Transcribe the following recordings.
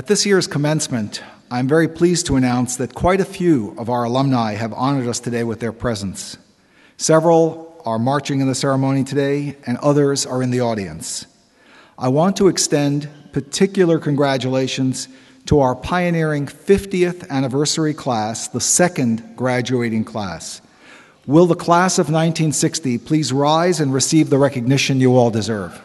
At this year's commencement, I'm very pleased to announce that quite a few of our alumni have honored us today with their presence. Several are marching in the ceremony today, and others are in the audience. I want to extend particular congratulations to our pioneering 50th anniversary class, the second graduating class. Will the class of 1960 please rise and receive the recognition you all deserve?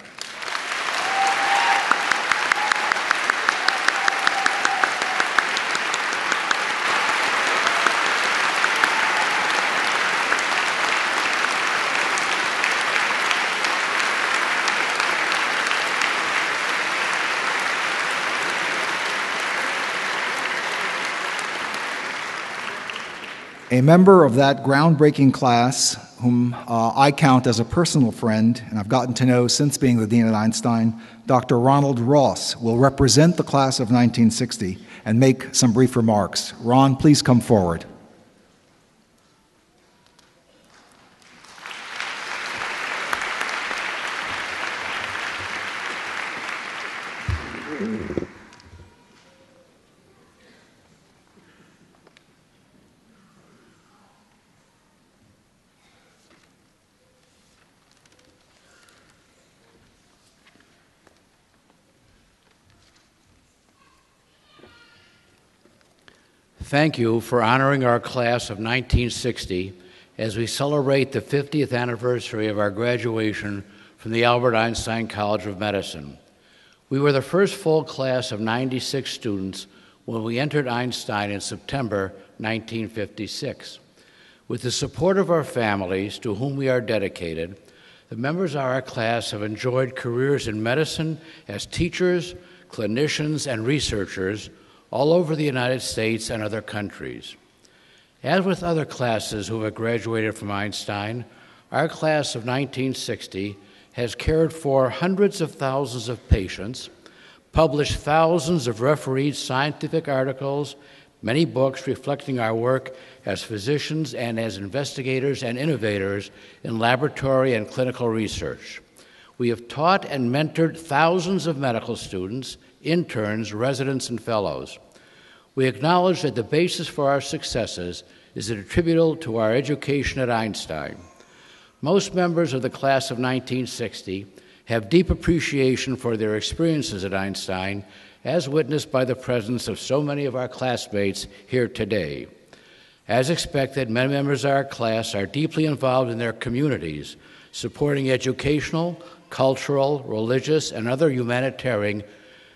A member of that groundbreaking class, whom I count as a personal friend, and I've gotten to know since being the dean at Einstein, Dr. Ronald Ross, will represent the class of 1960 and make some brief remarks. Ron, please come forward. Thank you for honoring our class of 1960 as we celebrate the 50th anniversary of our graduation from the Albert Einstein College of Medicine. We were the first full class of 96 students when we entered Einstein in September 1956. With the support of our families, to whom we are dedicated, the members of our class have enjoyed careers in medicine as teachers, clinicians, and researchers all over the United States and other countries. As with other classes who have graduated from Einstein, our class of 1960 has cared for hundreds of thousands of patients, published thousands of refereed scientific articles, many books reflecting our work as physicians and as investigators and innovators in laboratory and clinical research. We have taught and mentored thousands of medical students, interns, residents, and fellows. We acknowledge that the basis for our successes is attributable to our education at Einstein. Most members of the class of 1960 have deep appreciation for their experiences at Einstein, as witnessed by the presence of so many of our classmates here today. As expected, many members of our class are deeply involved in their communities, supporting educational, cultural, religious, and other humanitarian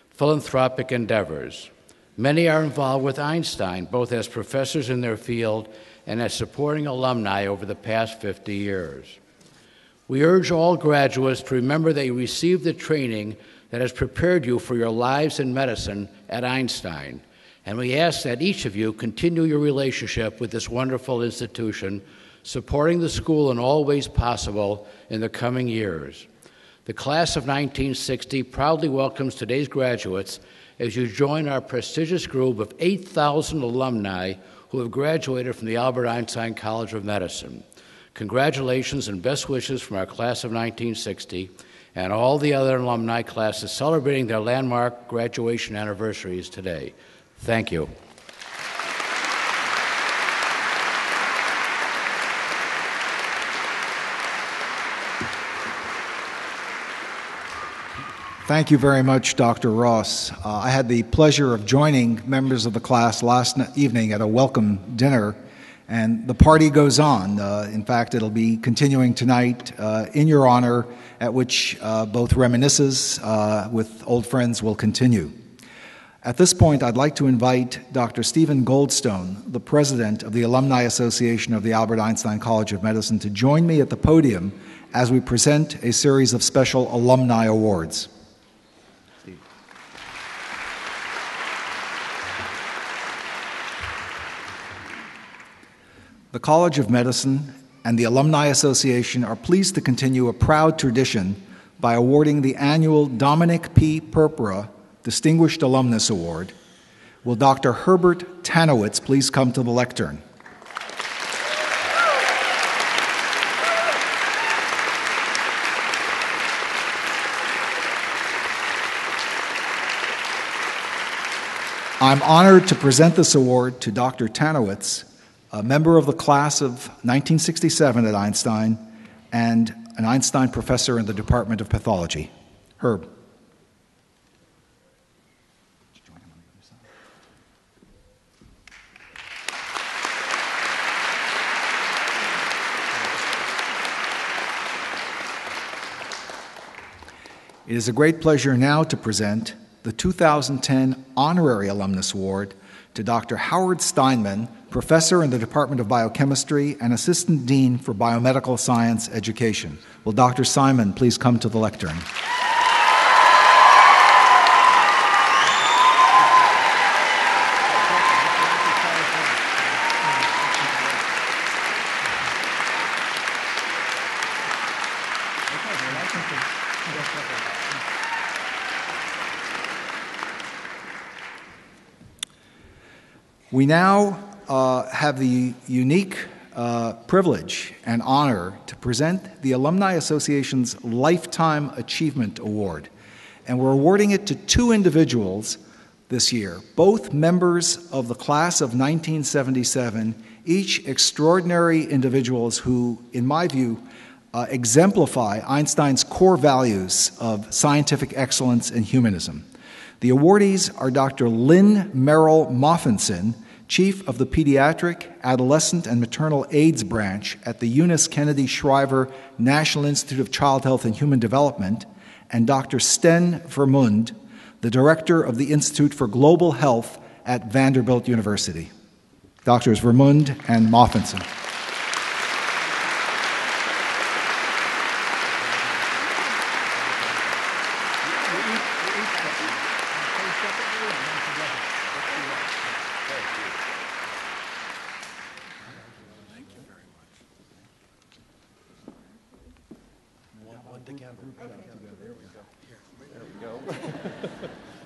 philanthropic endeavors. Many are involved with Einstein, both as professors in their field and as supporting alumni over the past 50 years. We urge all graduates to remember that you received the training that has prepared you for your lives in medicine at Einstein, and we ask that each of you continue your relationship with this wonderful institution, supporting the school in all ways possible in the coming years. The class of 1960 proudly welcomes today's graduates as you join our prestigious group of 8,000 alumni who have graduated from the Albert Einstein College of Medicine. Congratulations and best wishes from our class of 1960 and all the other alumni classes celebrating their landmark graduation anniversaries today. Thank you. Thank you very much, Dr. Ross. I had the pleasure of joining members of the class last evening at a welcome dinner, and the party goes on. In fact, it'll be continuing tonight in your honor, at which both reminiscences with old friends will continue. At this point, I'd like to invite Dr. Stephen Goldstone, the president of the Alumni Association of the Albert Einstein College of Medicine, to join me at the podium as we present a series of special alumni awards. The College of Medicine and the Alumni Association are pleased to continue a proud tradition by awarding the annual Dominic P. Purpura Distinguished Alumnus Award. Will Dr. Herbert Tanowitz please come to the lectern? I'm honored to present this award to Dr. Tanowitz, a member of the class of 1967 at Einstein and an Einstein professor in the Department of Pathology. Herb. It is a great pleasure now to present the 2010 Honorary Alumnus Award to Dr. Howard Steinman, Professor in the Department of Biochemistry and Assistant Dean for Biomedical Science Education. Will Dr. Steinman please come to the lectern? We now have the unique privilege and honor to present the Alumni Association's Lifetime Achievement Award. And we're awarding it to two individuals this year, both members of the class of 1977, each extraordinary individuals who, in my view, exemplify Einstein's core values of scientific excellence and humanism. The awardees are Dr. Lynn Merrill Moffinson, Chief of the Pediatric, Adolescent, and Maternal AIDS Branch at the Eunice Kennedy Shriver National Institute of Child Health and Human Development, and Dr. Sten Vermund, the Director of the Institute for Global Health at Vanderbilt University. Doctors Vermund and Moffinson.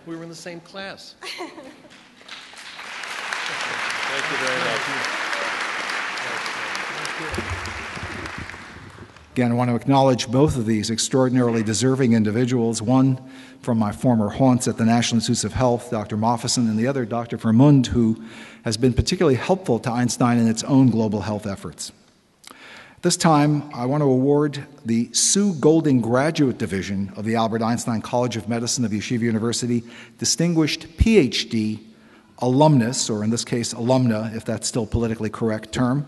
We were in the same class. Thank you very much. Again, I want to acknowledge both of these extraordinarily deserving individuals, one from my former haunts at the National Institutes of Health, Dr. Moffinson, and the other, Dr. Vermund, who has been particularly helpful to Einstein in its own global health efforts. This time, I want to award the Sue Golding Graduate Division of the Albert Einstein College of Medicine of Yeshiva University Distinguished PhD alumnus, or in this case, alumna, if that's still a politically correct term,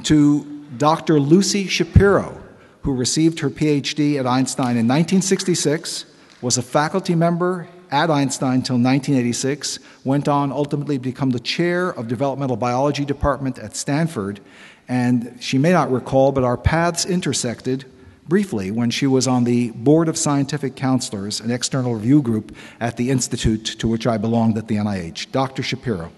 to Dr. Lucy Shapiro, who received her PhD at Einstein in 1966, was a faculty member at Einstein until 1986, went on ultimately to become the chair of Developmental Biology Department at Stanford, and she may not recall, but our paths intersected briefly when she was on the Board of Scientific Counselors, an external review group at the institute to which I belonged at the NIH. Dr. Shapiro.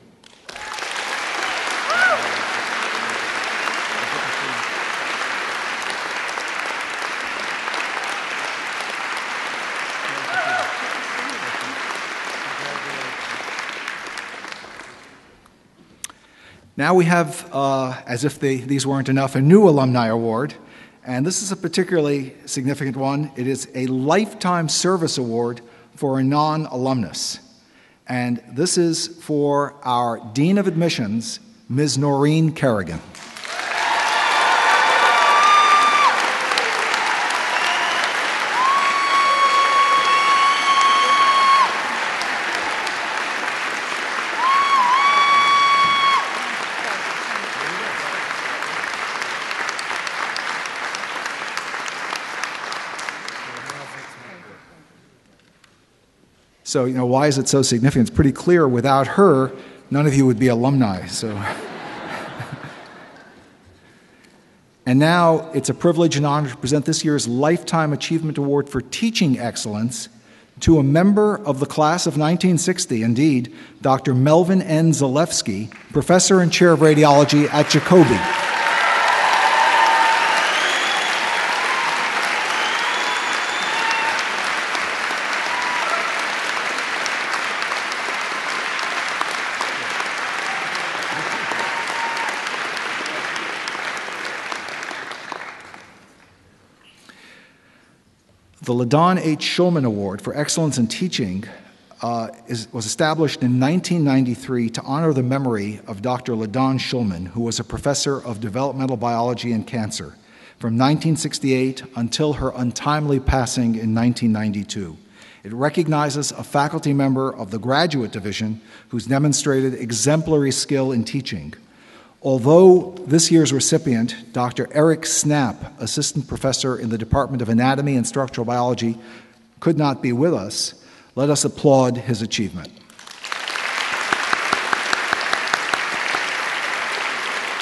Now we have, as if these weren't enough, a new alumni award, and this is a particularly significant one. It is a Lifetime Service Award for a non-alumnus, and this is for our Dean of Admissions, Ms. Noreen Kerrigan. So, why is it so significant? It's pretty clear. Without her, none of you would be alumni. So, and now it's a privilege and honor to present this year's Lifetime Achievement Award for Teaching Excellence to a member of the class of 1960, indeed, Dr. Melvin N. Zalewski, Professor and Chair of Radiology at Jacobi. The LaDon H. Shulman Award for Excellence in Teaching was established in 1993 to honor the memory of Dr. LaDawn Shulman, who was a professor of developmental biology and cancer from 1968 until her untimely passing in 1992. It recognizes a faculty member of the graduate division who's demonstrated exemplary skill in teaching. Although this year's recipient, Dr. Eric Snap, assistant professor in the Department of Anatomy and Structural Biology, could not be with us, let us applaud his achievement.